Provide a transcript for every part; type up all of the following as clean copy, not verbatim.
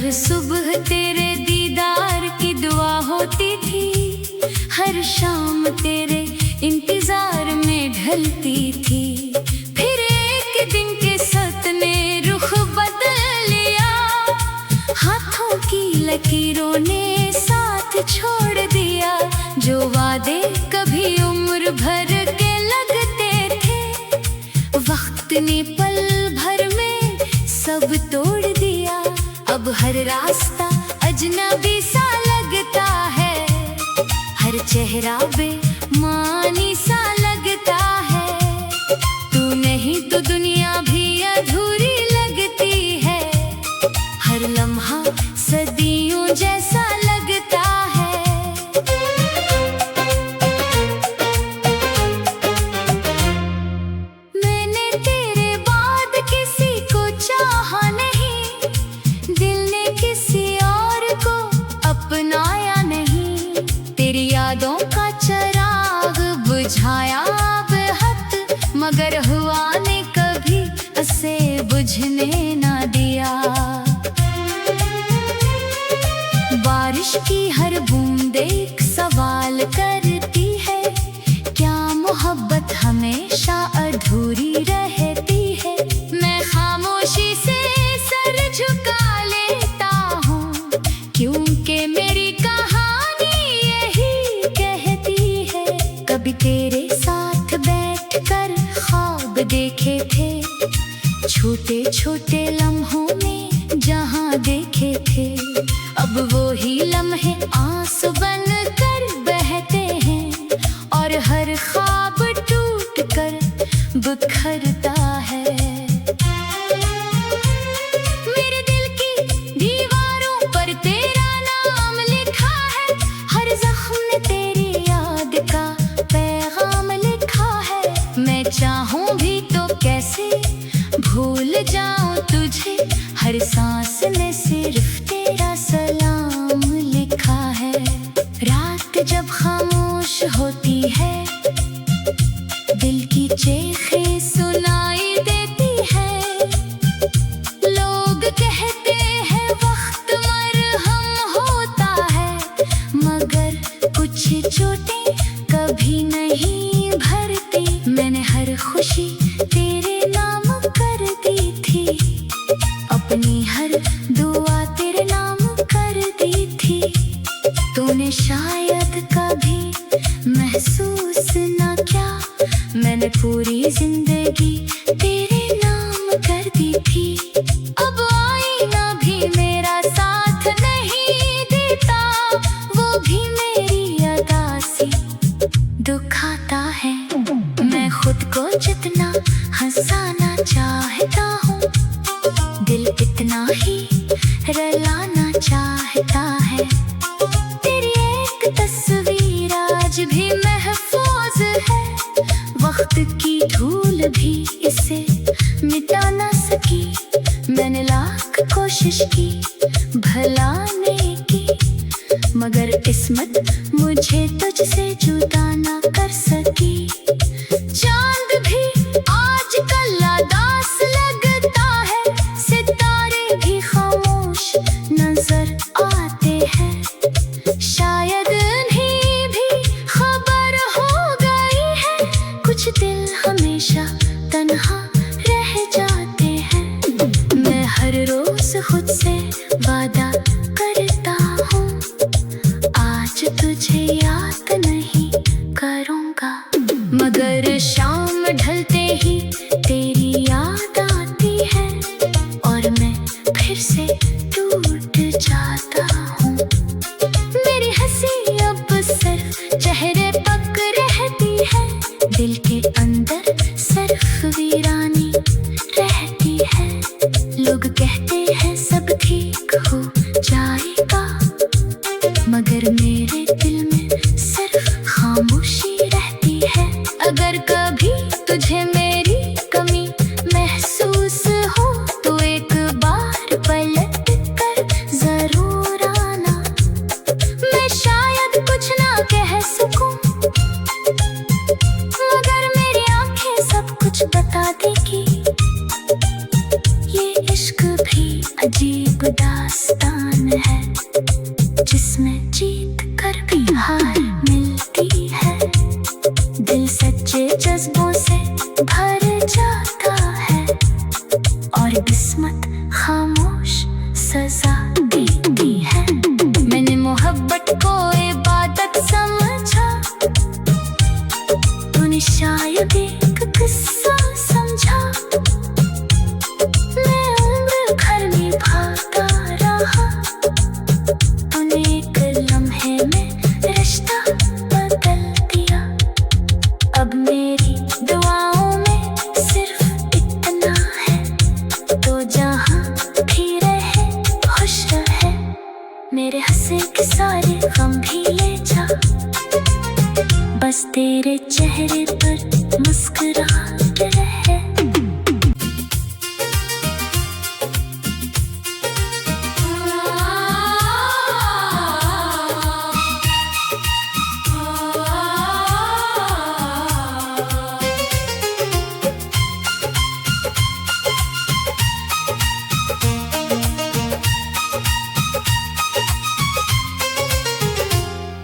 हर सुबह तेरे दीदार की दुआ होती थी, हर शाम तेरे इंतजार में ढलती थी। फिर एक दिन के सत ने रुख बदल लिया, हाथों की लकीरों ने साथ छोड़ दिया। जो वादे कभी उम्र भर के लगते थे, वक्त ने पल भर में सब तोड़ दिया। अब हर रास्ता अजनबी सा लगता है, हर चेहरा बेमानी सा लगता है। तू नहीं तो दुनिया भी अधूरी लगती है, हर लम्हा सदियों जैसा लगता है। मैंने तेरे बाद किसी को चाहा नहीं, दिल ने किसी और को अपनाया नहीं। तेरी यादों का चिराग बुझाया बेहद, मगर हुआ ने कभी उसे बुझने ना दिया। बारिश की हर बूंद एक सवाल करती है, क्या मोहब्बत हमेशा अधूरी रहती है? मैं खामोशी से सर झुका लेता हूँ, क्योंकि मेरी कहानी यही कहती है। कभी तेरे साथ बैठकर ख्वाब देखे थे, छोटे छोटे लम्हों में जहाँ देखे थे। अब वो ही लम्हे आंसू बन कर बहते हैं, और हर ख्वाब टूट कर बिखरता है। मेरे दिल की दीवारों पर तेरा नाम लिखा है, हर जख्म ने तेरी याद का पैगाम लिखा है। मैं चाहूं भी तो कैसे भूल जाऊं तुझे, हर सांस में सिर्फ तेरा सलाम लिखा है। रात जब खामोश होती है, दिल की चीखें सुनाई देती है। लोग कहते हैं वक्त मरहम होता है, मगर कुछ चोटें कभी नहीं भरती। मैंने हर खुशी तेरे नाम कर दी थी, अपनी हर दुआ तेरे नाम कर दी थी। तूने शायद कभी महसूस न किया, मैंने पूरी जिंदगी तेरे नाम कर दी थी। अब आईना भी मेरा साथ नहीं देता, वो भी मेरी अदासी दुखाता है। मैं खुद को जितना हंसाना चाहता हूँ, दिल इतना ही रुलाना चाहता है। तेरी एक तस्वीर आज भी महफूज है, वक्त की धूल भी इसे मिटा ना सकी। मैंने लाख कोशिश की भलाने की, मगर किस्मत मुझे तुझसे जुदा ना कर सकी। चांद भी आजकल उदास लगता है, सितारे भी खामोश नजर आते हैं। शायद उन्हें भी खबर हो गई है, कुछ दिल हमेशा तन्हा रह जाते हैं। मैं हर रोज खुद से वादा करता हूँ, आज तुझे याद नहीं भी अजीब दास्तान है, जिसमें जीत कर भी हार मिलती है। दिल सच्चे जज्बों से भर जाता है और किस्मत खामोश सजा देती है। मैंने मोहब्बत को इबादत समझा, तूने शायद एक किस्सा समझा। मैं उम्र भर निभाता रहा, तूने एक लम्हे में रिश्ता बदल दिया। अब मेरी दुआओं में सिर्फ इतना है, तो जहाँ भी रहे खुश रहे। मेरे हंसे के सारे गम भी ले जा, बस तेरे चेहरे पर मुस्कुराहट रहे।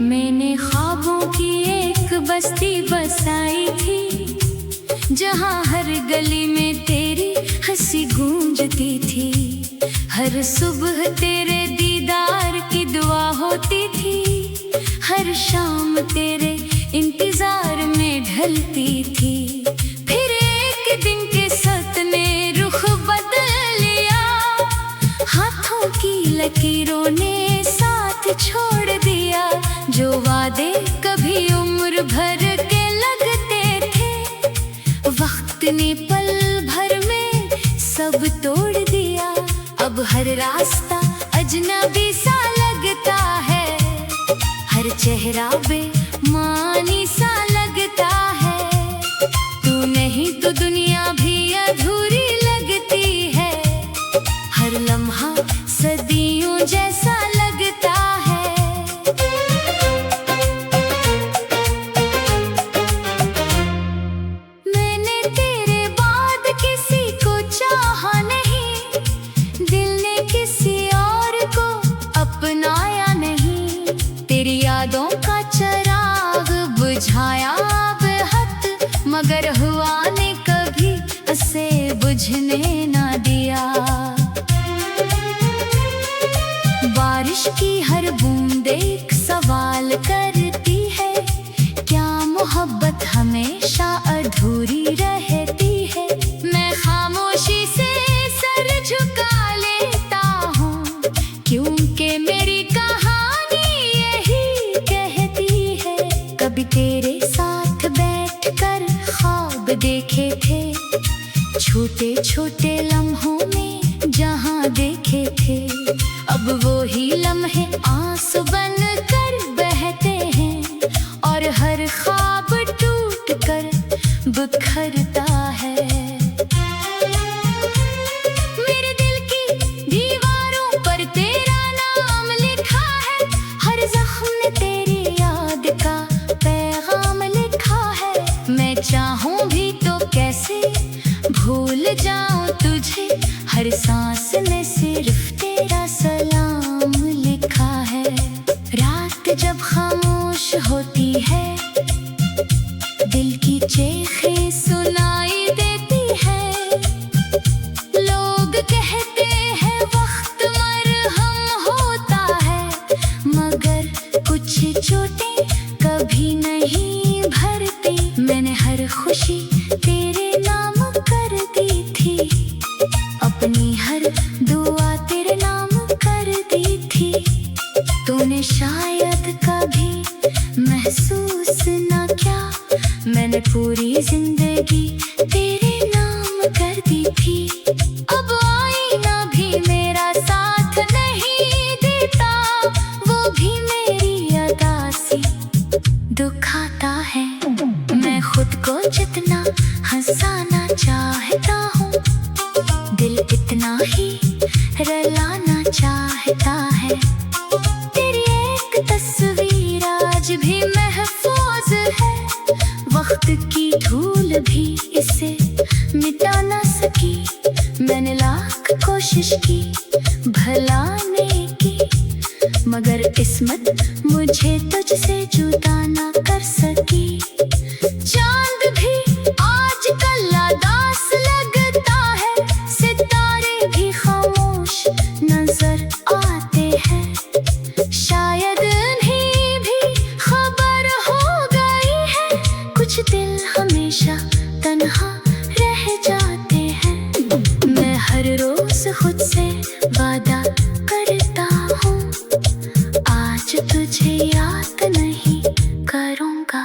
मैंने ख्वाबों की एक बस्ती बसाई थी, जहाँ हर गली में तेरी हंसी गूंजती थी। हर सुबह तेरे दीदार की दुआ होती थी, हर शाम तेरे इंतजार में ढलती थी। फिर एक दिन के सत ने रुख बदल लिया, हाथों की लकीरों ने साथ छोड़ दिया। जो वादे कभी उम्र भर के लगते थे, वक्त ने पल भर में सब तोड़ दिया। अब हर रास्ता अजनबी सा लगता है, हर चेहरा बेमानी सा लगता है। तू नहीं तो दुनिया भी अधूरी लगती है, हर लम्हा सदियों जैसा लगता है। मैंने तेरे बाद किसी को चाहा नहीं, दिल ने किसी और को अपनाया नहीं। तेरी यादों का चिराग बुझाया बेहद, मगर हुआ ने कभी उसे बुझने ना दिया। बारिश की हर बूंद एक सवाल करती है, क्या मोहब्बत हमेशा अधूरी रहती है? मैं खामोशी से सर झुका लेता हूँ, क्योंकि मेरी कहानी यही कहती है। कभी तेरे साथ बैठकर ख्वाब देखे थे, छोटे छोटे लम्हों में जहाँ देखे थे। अब वो ही लम्हे आंसू बन कर बहते हैं, और हर ख्वाब टूट कर बिखरता है। मेरे दिल की दीवारों पर तेरा नाम लिखा है, हर जख्म ने तेरी याद का पैगाम लिखा है। मैं चाहूं भी तो कैसे भूल जाऊं तुझे, हर सांस में सिर्फ तेरा सलाम लिखा है। रात जब खामोश होती है, दिल की चीखें सुनाई देती है। लोग कहते हैं वक्त मरहम होता है, मगर कुछ चोटें कभी नहीं भरती। मैंने हर खुशी तेरे नाम कर दी थी, अपनी हर दुआ तेरे नाम कर दी थी। तूने शायद कभी महसूस ना किया, मैंने पूरी जिंदगी तेरे नाम कर दी थी। अब आईना भी मेरा साथ नहीं देता, वो भी मेरी अदासी दुखाता है। मैं खुद को जितना हंसाना चाहता हूँ, दिल इतना ही रलाना चाहता है। तेरी एक तस्वीर आज भी महफूज है, वक्त की धूल भी इसे मिटा ना सकी। मैं मैंने लाख कोशिश की भलाने की, मगर किस्मत मुझे तुझसे जुदा ना कर सकी। चांद भी आजकल उदास लगता है, सितारे भी खामोश नजर आते हैं। शायद उन्हें भी खबर हो गई है, कुछ दिल हमेशा तन्हा रह जाते हैं। मैं हर रोज खुद से वादा करता हूँ, आज तुझे याद नहीं करूँगा,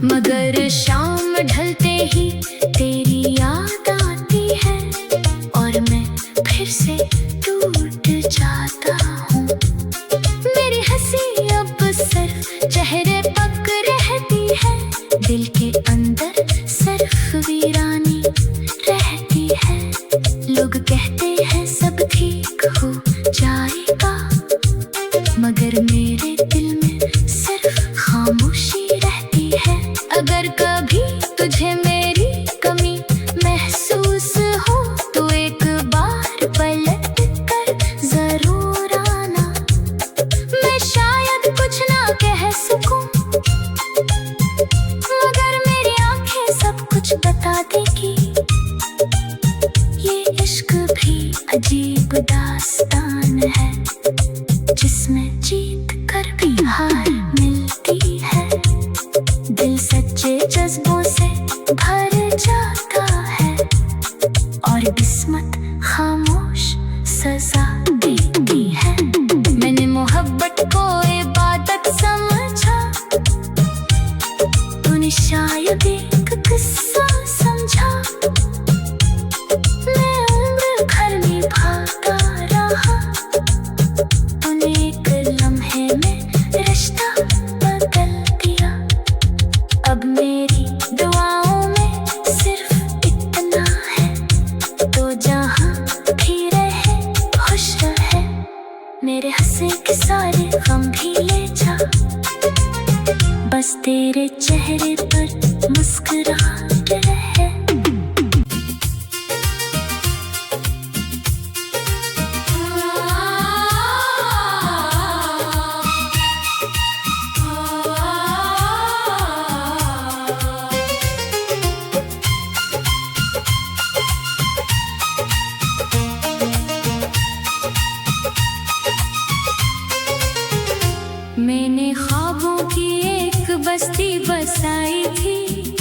मगर शाम ढलते ही तेरी याद आती है और मैं फिर से टूट जाता हूँ। मेरी हंसी अब सिर्फ चेहरे पक रहती है, दिल के अंदर सिर्फ वीरानी रहती है। लोग कहते हैं सब ठीक हो जाएगा, मगर मेरे दिल में सिर्फ खामोशी रहती है। अगर कभी तुझे मेरी कमी महसूस हो तो एक बार पलट कर जरूर आना। मैं शायद कुछ ना कह सकूं, मगर मेरी आंखें सब कुछ बता देगी। ये इश्क भी अजीब दास्तान है, जिसमें जीत कर भी हार मिलती है। दिल सच्चे जज्बों से भर जाता है और किस्मत खामोश सजा देती है। मैंने मोहब्बत को इबादत समझा, तूने शायद एक किस्सा समझा। मैं उम्र भर निभाता रहा, तूने एक लम्हे में रिश्ता बदल दिया। अब मेरी दुआओं में सिर्फ इतना है, तो जहाँ भी रहे खुश रहे। मेरे हंसे के सारे गम भी ले जा, बस तेरे चेहरे पर मुस्कुराहट रहे। मैंने ख्वाबों की एक बस्ती बसाई थी,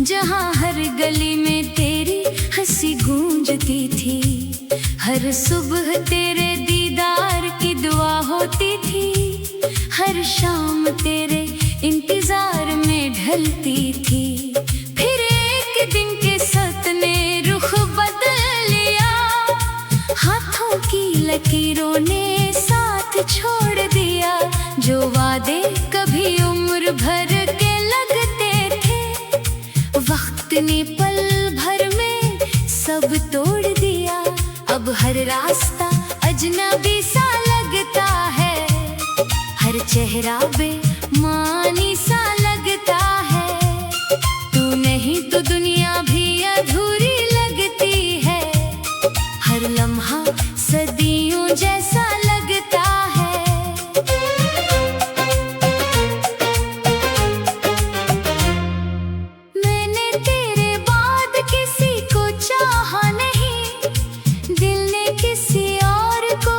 जहाँ हर गली में तेरी हंसी गूंजती थी। हर सुबह तेरे दीदार की दुआ होती थी, हर शाम तेरे इंतजार में ढलती थी। फिर एक दिन के सत ने रुख बदल लिया, हाथों की लकीरों ने साथ छोड़ दिया। जो वादे कभी उम्र भर के लगते थे, वक्त ने पल भर में सब तोड़ दिया। अब हर रास्ता अजनबी सा लगता है, हर चेहरा बेमानी सा लगता है। तू नहीं तो दुनिया भी अधूरी लगती है, हर लम्हा सदियों जैसा लगता है। मैंने तेरे बाद किसी को चाहा नहीं, दिल ने किसी और को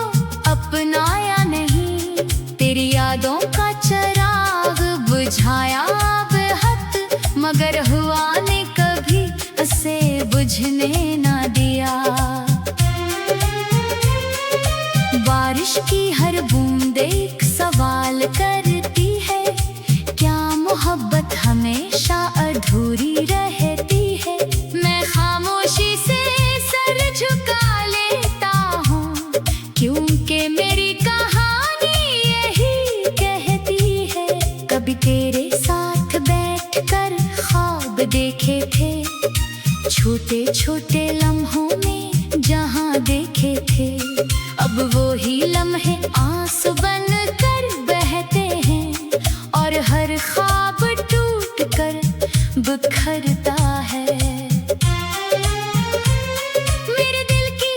अपनाया नहीं। तेरी यादों का चिराग बुझाया बेहद, मगर हुआ ने कभी उसे बुझने ना दिया। बारिश की हर बूंद एक सवाल करती है, क्या मोहब्बत हमेशा अधूरी रहती है। मैं खामोशी से सर झुका लेता हूँ, क्योंकि मेरी कहानी यही कहती है। कभी तेरे साथ बैठकर ख्वाब देखे थे, छोटे छोटे लम्हों में जहाँ देखे थे। अब वो ही लम्हे आंसू बन कर बहते हैं, और हर ख्वाब टूट कर बिखरता है। मेरे दिल की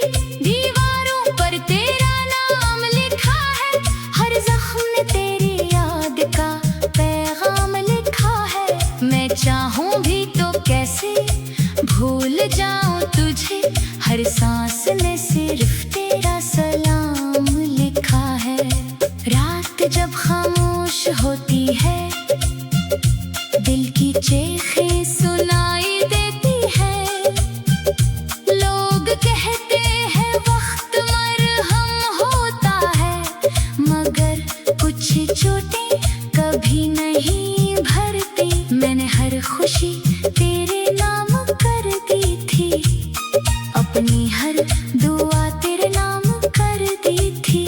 दुआ तेरे नाम कर दी थी।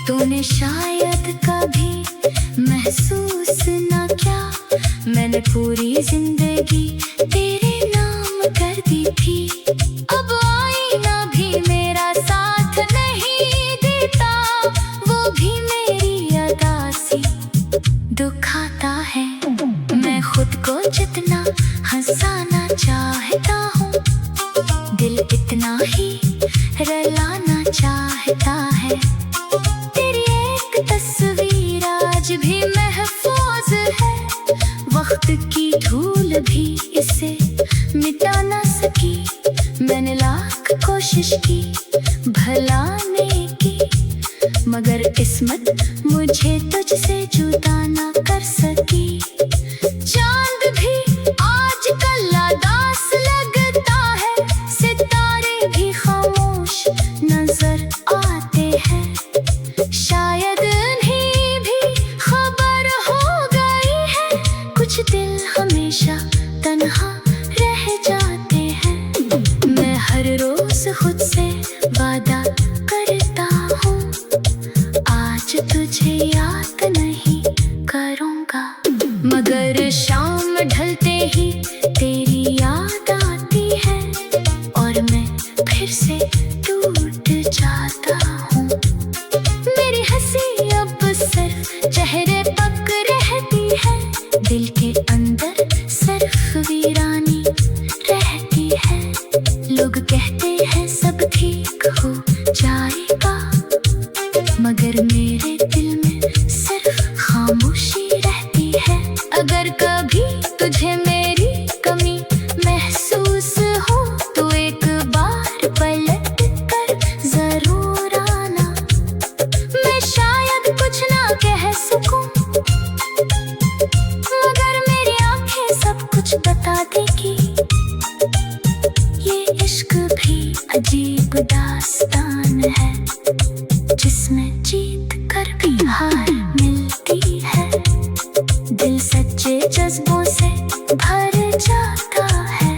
तूने शायद कभी महसूस ना किया, मैंने पूरी जिंदगी तेरे नाम कर दी थी। अब आईना भी मेरा साथ नहीं देता, वो भी मेरी अदा सी दुखाता है। मैं खुद को जितना हंसाना चाहता हूँ, दिल इतना ही रुलाना चाहता है। तेरी एक तस्वीर आज भी महफूज है, वक्त की धूल भी इसे मिटा ना सकी। मैंने लाख कोशिश की भलाने की, मगर किस्मत मुझे तुझसे जुदा ना कर सकी। चांद भी आजकल उदास लगता है, सितारे भी खामोश नजर आते हैं। शायद उन्हें भी खबर हो गई है, कुछ दिल हमेशा तन्हा रह जाते हैं। मैं हर रोज खुद से वादा करता हूँ, आज तुझे याद नहीं करूँगा, मगर शाम ढलते ही तेरी याद आती है और मैं फिर से टूट जाता हूँ। मेरी हंसी अब सिर्फ चेहरे पक रहती है, दिल के अंदर सिर्फ वीरानी रहती है। लोग कहते हैं सब ठीक हो जाएगा, मगर मेरे दिल में सिर्फ खामोशी रहती है। अगर कभी तुझे मेरी कमी महसूस हो, तो एक बार पलट कर जरूर आना। मैं शायद कुछ ना कह सकूं, मगर मेरी आंखें सब कुछ बता देगी। ये इश्क भी अजीब दास्तान है, जिसमें जीत कर भी हार मिलती है। दिल सच्चे जज्बों से भर जाता है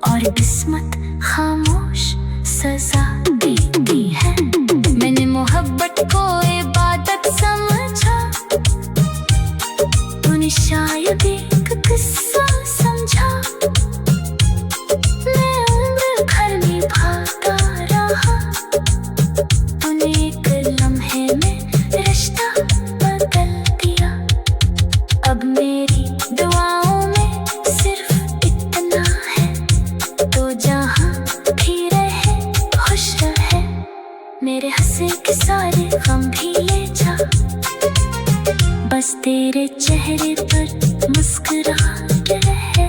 और किस्मत खामोश सजा देती है। मैंने मोहब्बत को इबादत समझा, तूने शायद एक किस्सा समझा। मैं उम्र भर निभाता रहा, तूने एक लम्हे में रिश्ता बदल दिया। अब मेरी दुआओं में सिर्फ इतना है, तो जहाँ भी रहे खुश रहे। मेरे हंसे के सारे गम भी ले जा, बस तेरे चेहरे पर मुस्कुराहट रहे।